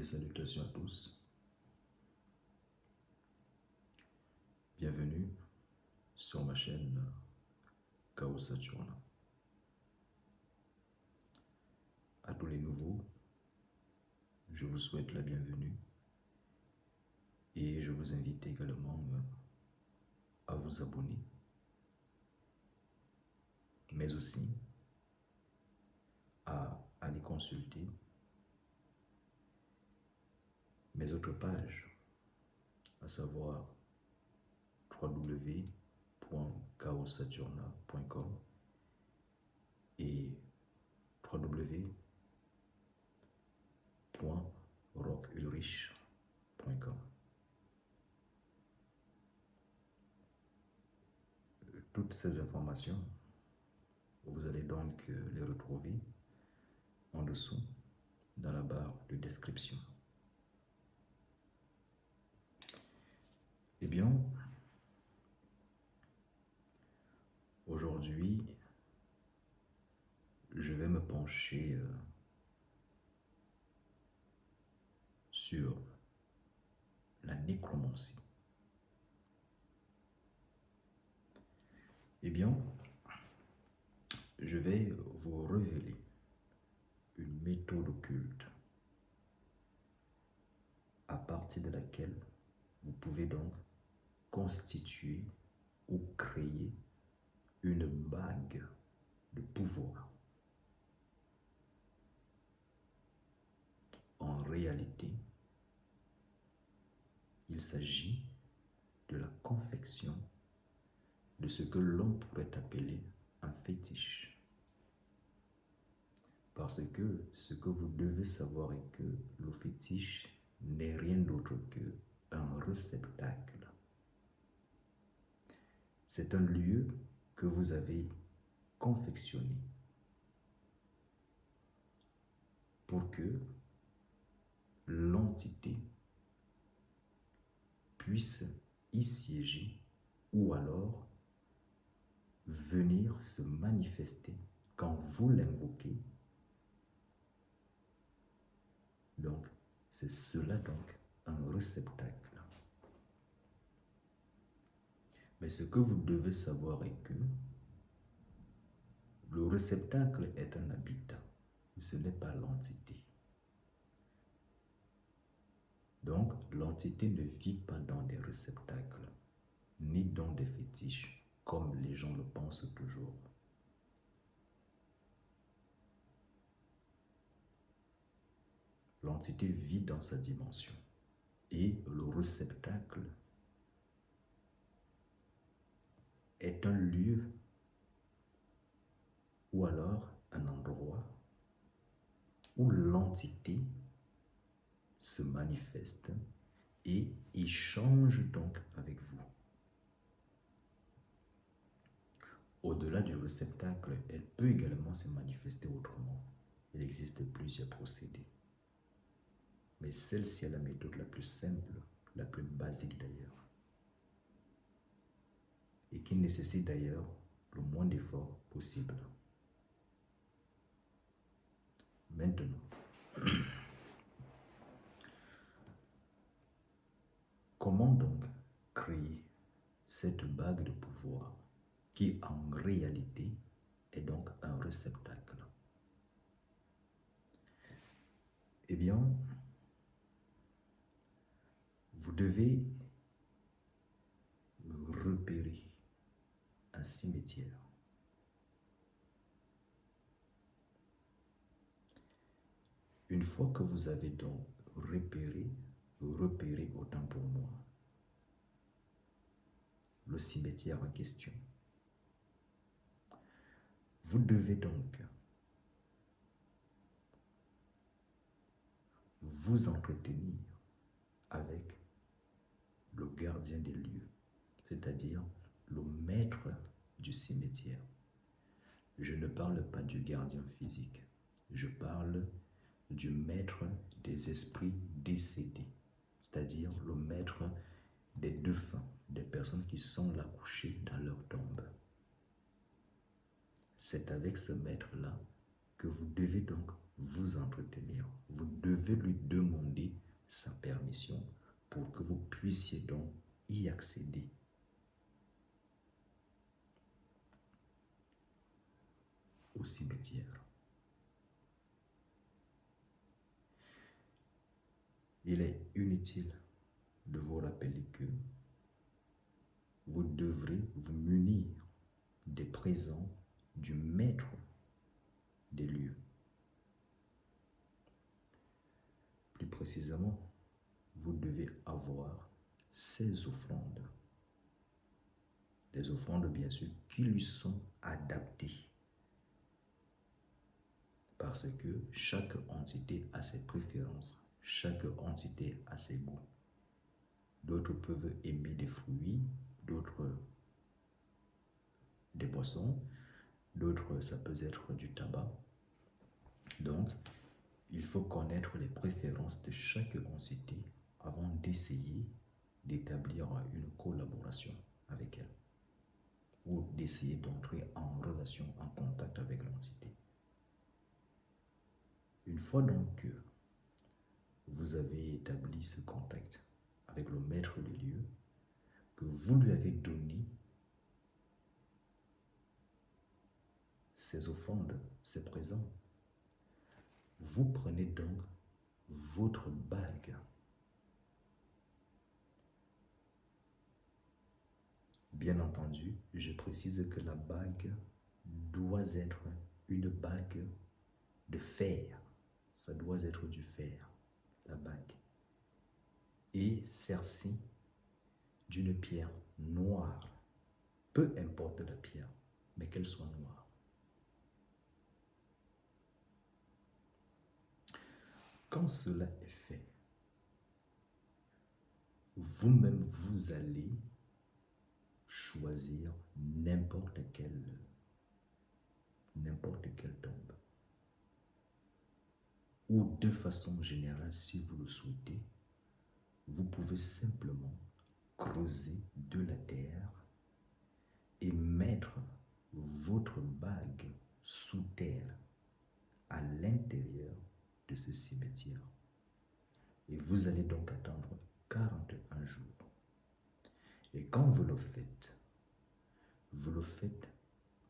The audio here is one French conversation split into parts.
salutations à tous. Bienvenue sur ma chaîne Chaos Saturne. À tous les nouveaux, je vous souhaite la bienvenue et je vous invite également à vous abonner, mais aussi à aller consulter mes autres pages, à savoir www.chaossaturna.com et www.rockulrich.com. Toutes ces informations, vous allez donc les retrouver en dessous dans la barre de description. Eh bien, aujourd'hui, je vais me pencher sur la nécromancie. Eh bien, je vais vous révéler une méthode occulte à partir de laquelle vous pouvez donc constituer ou créer une bague de pouvoir. En réalité, il s'agit de la confection de ce que l'on pourrait appeler un fétiche. Parce que ce que vous devez savoir est que le fétiche n'est rien d'autre qu'un réceptacle. C'est un lieu que vous avez confectionné pour que l'entité puisse y siéger ou alors venir se manifester quand vous l'invoquez. Donc, c'est cela donc un réceptacle. Mais ce que vous devez savoir est que le réceptacle est un habitat, ce n'est pas l'entité. Donc, l'entité ne vit pas dans des réceptacles, ni dans des fétiches, comme les gens le pensent toujours. L'entité vit dans sa dimension. Et le réceptacle est un lieu ou alors un endroit où l'entité se manifeste et échange donc avec vous. Au-delà du réceptacle, elle peut également se manifester autrement. Il existe plusieurs procédés. Mais celle-ci est la méthode la plus simple, la plus basique d'ailleurs. Et qui nécessite d'ailleurs le moins d'efforts possible. Maintenant, comment donc créer cette bague de pouvoir qui en réalité est donc un réceptacle? Eh bien, vous devez repérer un cimetière. Une fois que vous avez donc repéré autant pour moi le cimetière en question, vous devez donc vous entretenir avec le gardien des lieux, c'est-à-dire le maître du cimetière. Je ne parle pas du gardien physique, je parle du maître des esprits décédés, c'est-à-dire le maître des défunts, des personnes qui sont là couchées dans leur tombe. C'est avec ce maître-là que vous devez donc vous entretenir. Vous devez lui demander sa permission pour que vous puissiez donc y accéder. Au cimetière. Il est inutile de vous rappeler que vous devrez vous munir des présents du maître des lieux. Plus précisément, vous devez avoir ces offrandes. Des offrandes, bien sûr, qui lui sont adaptées. Parce que chaque entité a ses préférences, chaque entité a ses goûts. D'autres peuvent aimer des fruits, d'autres des boissons, d'autres ça peut être du tabac. Donc, il faut connaître les préférences de chaque entité avant d'essayer d'établir une collaboration avec elle ou d'essayer d'entrer en relation, en contact avec l'entité. Une fois donc que vous avez établi ce contact avec le maître des lieux, que vous lui avez donné ces offrandes, ces présents, vous prenez donc votre bague. Bien entendu, je précise que la bague doit être une bague de fer. Ça doit être du fer, la bague. Et sercie d'une pierre noire. Peu importe la pierre, mais qu'elle soit noire. Quand cela est fait, vous-même vous allez choisir n'importe quelle tombe. Ou de façon générale, si vous le souhaitez, vous pouvez simplement creuser de la terre et mettre votre bague sous terre à l'intérieur de ce cimetière. Et vous allez donc attendre 41 jours. Et quand vous le faites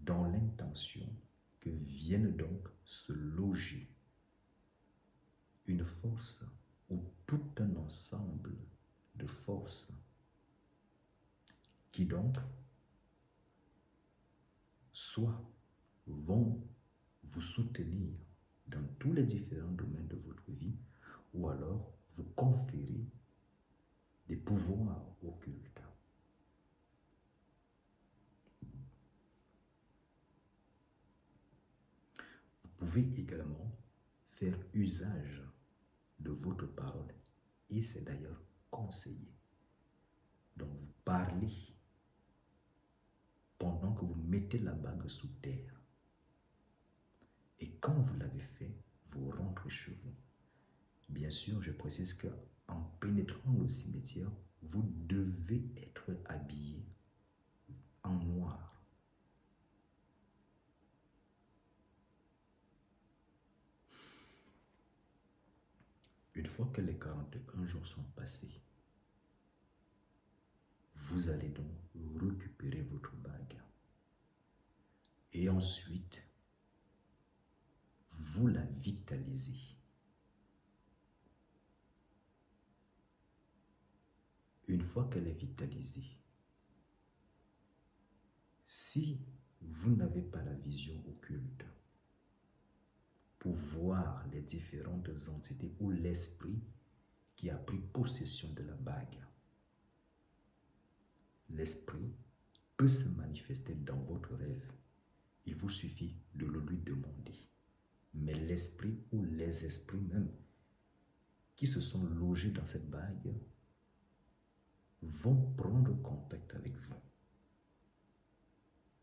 dans l'intention que vienne donc se loger une force ou tout un ensemble de forces qui donc soit vont vous soutenir dans tous les différents domaines de votre vie ou alors vous conférer des pouvoirs occultes. Vous pouvez également faire usage de votre parole et c'est d'ailleurs conseillé. Donc vous parlez pendant que vous mettez la bague sous terre. Et quand vous l'avez fait, vous rentrez chez vous. Bien sûr, je précise qu'en pénétrant le cimetière, vous devez être habillé en noir. Une fois que les 41 jours sont passés, vous allez donc récupérer votre bague. Et ensuite, vous la vitalisez. Une fois qu'elle est vitalisée, si vous n'avez pas la vision occulte pour voir les différentes entités ou l'esprit qui a pris possession de la bague, l'esprit peut se manifester dans votre rêve. Il vous suffit de le lui demander. Mais l'esprit ou les esprits même qui se sont logés dans cette bague vont prendre contact avec vous.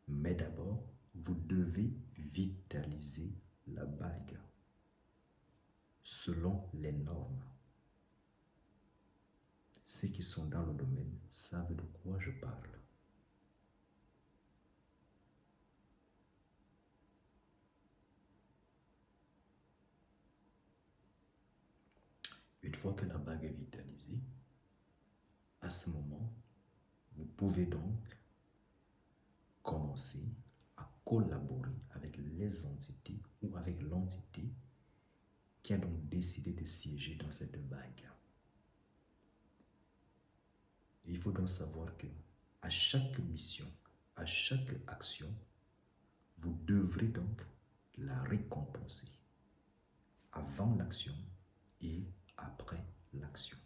Mais d'abord, vous devez vitaliser la bague selon les normes. Ceux qui sont dans le domaine savent de quoi je parle. Une fois que la bague est vitalisée, à ce moment, vous pouvez donc commencer à collaborer avec les entités ou avec l'entité qui a donc décidé de siéger dans cette bague. Il faut donc savoir que à chaque mission, à chaque action, vous devrez donc la récompenser avant l'action et après l'action.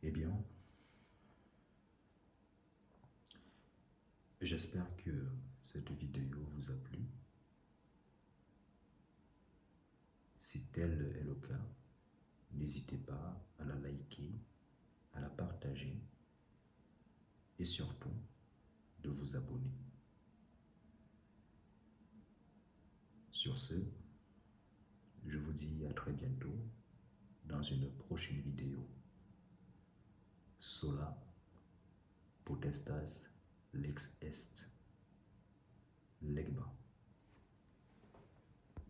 Eh bien, j'espère que cette vidéo vous a plu. Si tel est le cas, n'hésitez pas à la liker, à la partager et surtout de vous abonner. Sur ce, je vous dis à très bientôt dans une prochaine vidéo. Sola potestas lex est. Legba.